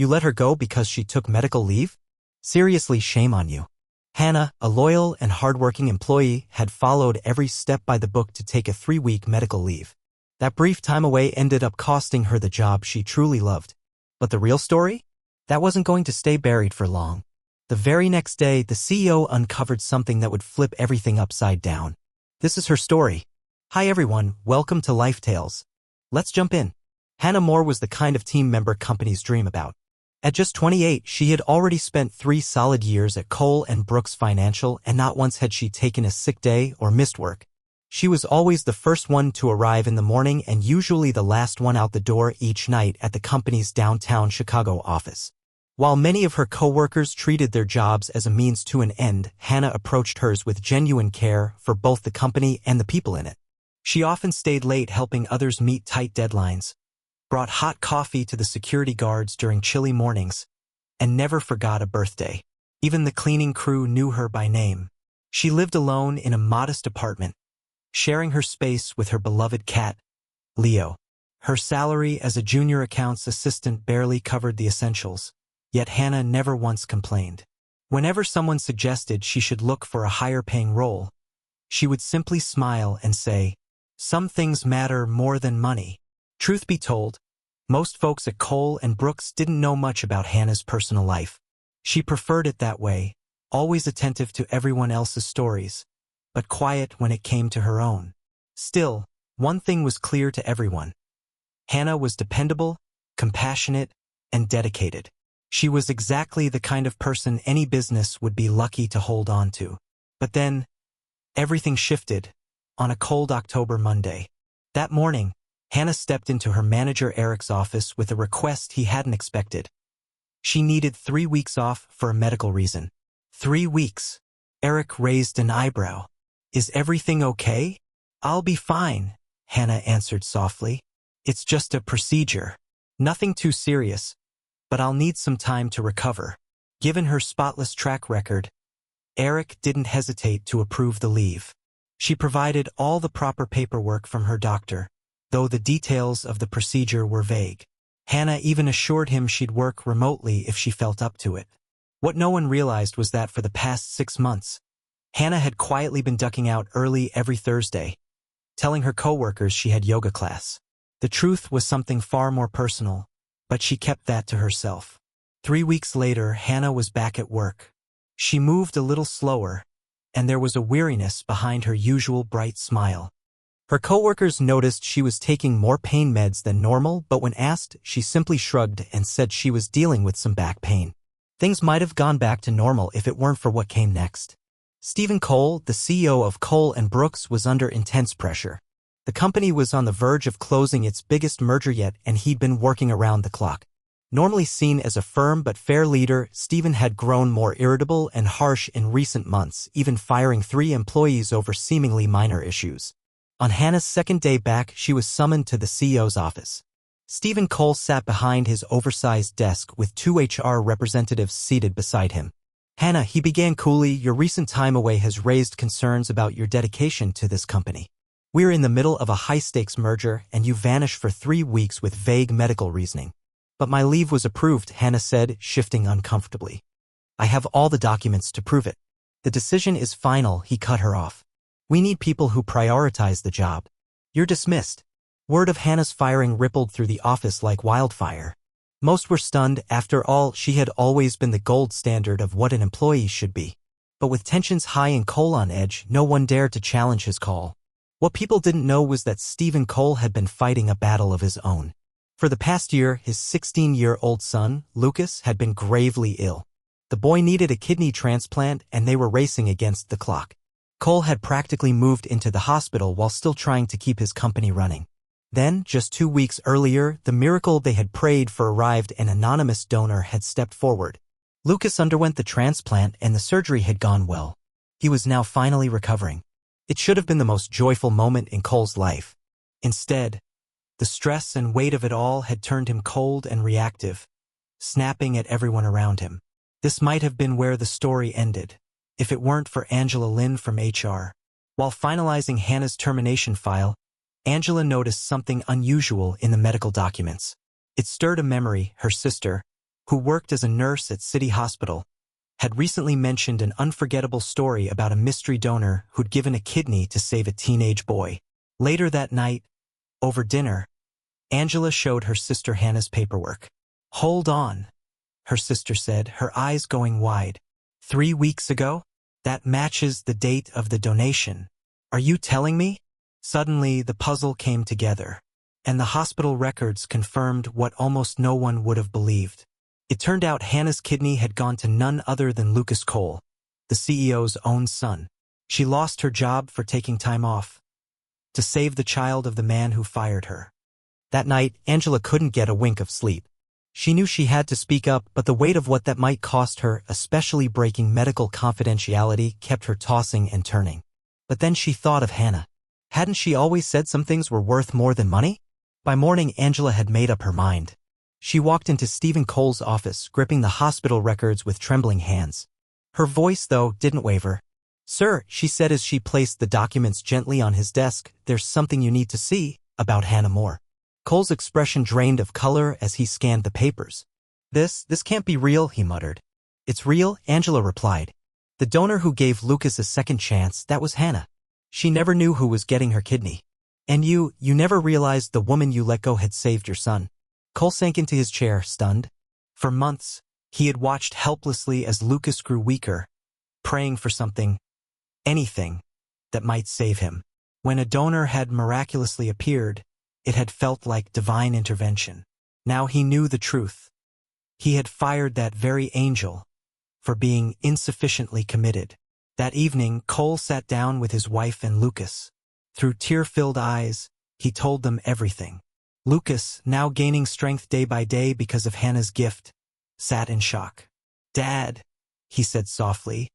You let her go because she took medical leave? Seriously, shame on you. Hannah, a loyal and hardworking employee, had followed every step by the book to take a 3-week medical leave. That brief time away ended up costing her the job she truly loved. But the real story? That wasn't going to stay buried for long. The very next day, the CEO uncovered something that would flip everything upside down. This is her story. Hi everyone, welcome to Life Tales. Let's jump in. Hannah Moore was the kind of team member companies dream about. At just 28, she had already spent 3 solid years at Cole & Brooks Financial, and not once had she taken a sick day or missed work. She was always the first one to arrive in the morning and usually the last one out the door each night at the company's downtown Chicago office. While many of her coworkers treated their jobs as a means to an end, Hannah approached hers with genuine care for both the company and the people in it. She often stayed late helping others meet tight deadlines, brought hot coffee to the security guards during chilly mornings, and never forgot a birthday. Even the cleaning crew knew her by name. She lived alone in a modest apartment, sharing her space with her beloved cat, Leo. Her salary as a junior accounts assistant barely covered the essentials, yet Hannah never once complained. Whenever someone suggested she should look for a higher-paying role, she would simply smile and say, "Some things matter more than money." Truth be told, most folks at Cole & Brooks didn't know much about Hannah's personal life. She preferred it that way, always attentive to everyone else's stories, but quiet when it came to her own. Still, one thing was clear to everyone. Hannah was dependable, compassionate, and dedicated. She was exactly the kind of person any business would be lucky to hold on to. But then, everything shifted on a cold October Monday. That morning, Hannah stepped into her manager Eric's office with a request he hadn't expected. She needed 3 weeks off for a medical reason. 3 weeks. Eric raised an eyebrow. "Is everything okay?" "I'll be fine," Hannah answered softly. "It's just a procedure. Nothing too serious, but I'll need some time to recover." Given her spotless track record, Eric didn't hesitate to approve the leave. She provided all the proper paperwork from her doctor, though the details of the procedure were vague. Hannah even assured him she'd work remotely if she felt up to it. What no one realized was that for the past 6 months, Hannah had quietly been ducking out early every Thursday, telling her coworkers she had yoga class. The truth was something far more personal, but she kept that to herself. 3 weeks later, Hannah was back at work. She moved a little slower, and there was a weariness behind her usual bright smile. Her coworkers noticed she was taking more pain meds than normal, but when asked, she simply shrugged and said she was dealing with some back pain. Things might have gone back to normal if it weren't for what came next. Stephen Cole, the CEO of Cole & Brooks, was under intense pressure. The company was on the verge of closing its biggest merger yet, and he'd been working around the clock. Normally seen as a firm but fair leader, Stephen had grown more irritable and harsh in recent months, even firing 3 employees over seemingly minor issues. On Hannah's second day back, she was summoned to the CEO's office. Stephen Cole sat behind his oversized desk with 2 HR representatives seated beside him. "Hannah," he began coolly, "your recent time away has raised concerns about your dedication to this company. We're in the middle of a high-stakes merger, and you vanished for 3 weeks with vague medical reasoning." "But my leave was approved," Hannah said, shifting uncomfortably. "I have all the documents to prove it." "The decision is final," he cut her off. "We need people who prioritize the job. You're dismissed." Word of Hannah's firing rippled through the office like wildfire. Most were stunned. After all, she had always been the gold standard of what an employee should be. But with tensions high and Cole on edge, no one dared to challenge his call. What people didn't know was that Stephen Cole had been fighting a battle of his own. For the past year, his 16-year-old son, Lucas, had been gravely ill. The boy needed a kidney transplant, and they were racing against the clock. Cole had practically moved into the hospital while still trying to keep his company running. Then, just 2 weeks earlier, the miracle they had prayed for arrived. An anonymous donor had stepped forward. Lucas underwent the transplant, and the surgery had gone well. He was now finally recovering. It should have been the most joyful moment in Cole's life. Instead, the stress and weight of it all had turned him cold and reactive, snapping at everyone around him. This might have been where the story ended, if it weren't for Angela Lynn from HR. While finalizing Hannah's termination file, Angela noticed something unusual in the medical documents. It stirred a memory. Her sister, who worked as a nurse at City Hospital, had recently mentioned an unforgettable story about a mystery donor who'd given a kidney to save a teenage boy. Later that night, over dinner, Angela showed her sister Hannah's paperwork. "Hold on," her sister said, her eyes going wide. "3 weeks ago? That matches the date of the donation. Are you telling me?" Suddenly, the puzzle came together, and the hospital records confirmed what almost no one would have believed. It turned out Hannah's kidney had gone to none other than Lucas Cole, the CEO's own son. She lost her job for taking time off to save the child of the man who fired her. That night, Angela couldn't get a wink of sleep. She knew she had to speak up, but the weight of what that might cost her, especially breaking medical confidentiality, kept her tossing and turning. But then she thought of Hannah. Hadn't she always said some things were worth more than money? By morning, Angela had made up her mind. She walked into Stephen Cole's office, gripping the hospital records with trembling hands. Her voice, though, didn't waver. "Sir," she said as she placed the documents gently on his desk, "there's something you need to see about Hannah Moore." Cole's expression drained of color as he scanned the papers. This can't be real," he muttered. "It's real," Angela replied. "The donor who gave Lucas a second chance, that was Hannah. She never knew who was getting her kidney. And you never realized the woman you let go had saved your son." Cole sank into his chair, stunned. For months, he had watched helplessly as Lucas grew weaker, praying for something, anything, that might save him. When a donor had miraculously appeared, it had felt like divine intervention. Now he knew the truth. He had fired that very angel for being insufficiently committed. That evening, Cole sat down with his wife and Lucas. Through tear-filled eyes, he told them everything. Lucas, now gaining strength day by day because of Hannah's gift, sat in shock. "Dad," he said softly,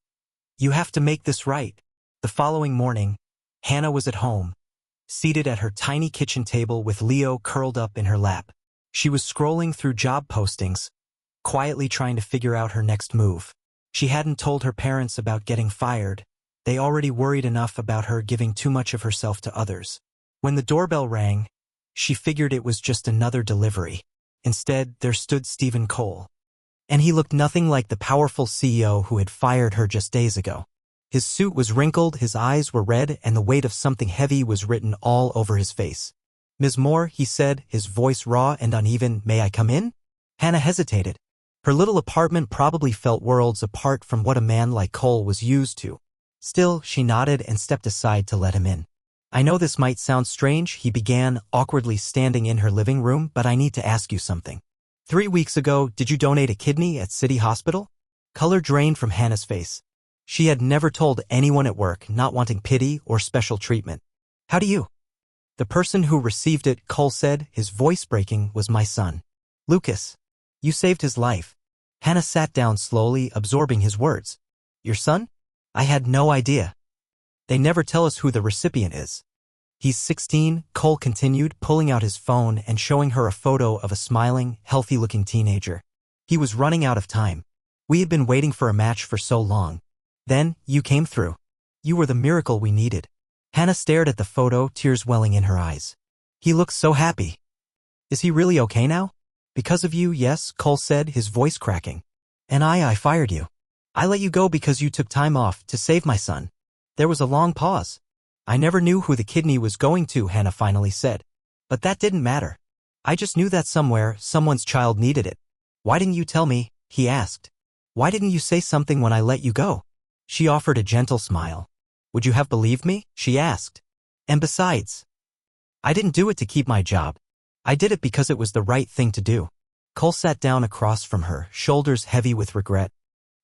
"you have to make this right." The following morning, Hannah was at home, seated at her tiny kitchen table with Leo curled up in her lap. She was scrolling through job postings, quietly trying to figure out her next move. She hadn't told her parents about getting fired. They already worried enough about her giving too much of herself to others. When the doorbell rang, she figured it was just another delivery. Instead, there stood Stephen Cole. And he looked nothing like the powerful CEO who had fired her just days ago. His suit was wrinkled, his eyes were red, and the weight of something heavy was written all over his face. "Ms. Moore," he said, his voice raw and uneven, "may I come in?" Hannah hesitated. Her little apartment probably felt worlds apart from what a man like Cole was used to. Still, she nodded and stepped aside to let him in. "I know this might sound strange," he began, awkwardly standing in her living room, "but I need to ask you something. 3 weeks ago, did you donate a kidney at City Hospital?" Color drained from Hannah's face. She had never told anyone at work, not wanting pity or special treatment. "How do you?" "The person who received it," Cole said, his voice breaking, "was my son. Lucas. You saved his life." Hannah sat down slowly, absorbing his words. "Your son? I had no idea. They never tell us who the recipient is." "He's 16, Cole continued, pulling out his phone and showing her a photo of a smiling, healthy-looking teenager. "He was running out of time. We had been waiting for a match for so long. Then, you came through. You were the miracle we needed." Hannah stared at the photo, tears welling in her eyes. "He looks so happy. Is he really okay now?" "Because of you, yes," Cole said, his voice cracking. "And I fired you. I let you go because you took time off to save my son." There was a long pause. "I never knew who the kidney was going to," Hannah finally said. "But that didn't matter. I just knew that somewhere, someone's child needed it." "Why didn't you tell me?" he asked. "Why didn't you say something when I let you go?" She offered a gentle smile. "Would you have believed me?" she asked. "And besides, I didn't do it to keep my job. I did it because it was the right thing to do." Cole sat down across from her, shoulders heavy with regret.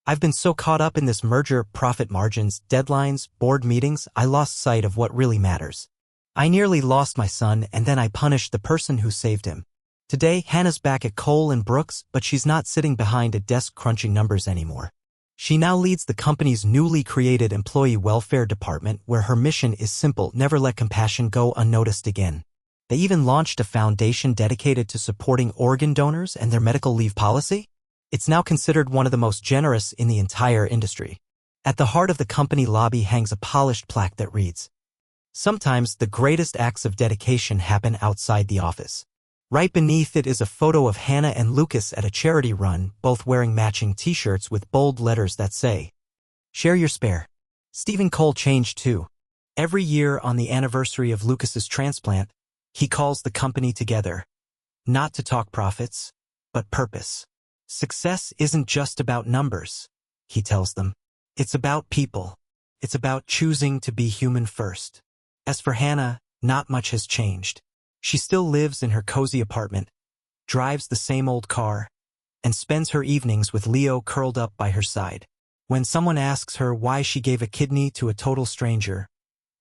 "I've been so caught up in this merger, profit margins, deadlines, board meetings, I lost sight of what really matters. I nearly lost my son, and then I punished the person who saved him." Today, Hannah's back at Cole and Brooks, but she's not sitting behind a desk crunching numbers anymore. She now leads the company's newly created employee welfare department, where her mission is simple: never let compassion go unnoticed again. They even launched a foundation dedicated to supporting organ donors and their medical leave policy. It's now considered one of the most generous in the entire industry. At the heart of the company lobby hangs a polished plaque that reads, "Sometimes the greatest acts of dedication happen outside the office." Right beneath it is a photo of Hannah and Lucas at a charity run, both wearing matching t-shirts with bold letters that say, "Share your spare." Stephen Cole changed too. Every year on the anniversary of Lucas's transplant, he calls the company together, not to talk profits, but purpose. Success isn't just about numbers, he tells them. It's about people. It's about choosing to be human first. As for Hannah, not much has changed. She still lives in her cozy apartment, drives the same old car, and spends her evenings with Leo curled up by her side. When someone asks her why she gave a kidney to a total stranger,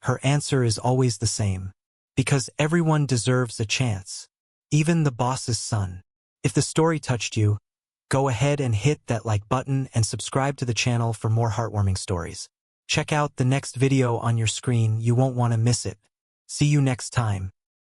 her answer is always the same. Because everyone deserves a chance, even the boss's son. If the story touched you, go ahead and hit that like button and subscribe to the channel for more heartwarming stories. Check out the next video on your screen, you won't want to miss it. See you next time.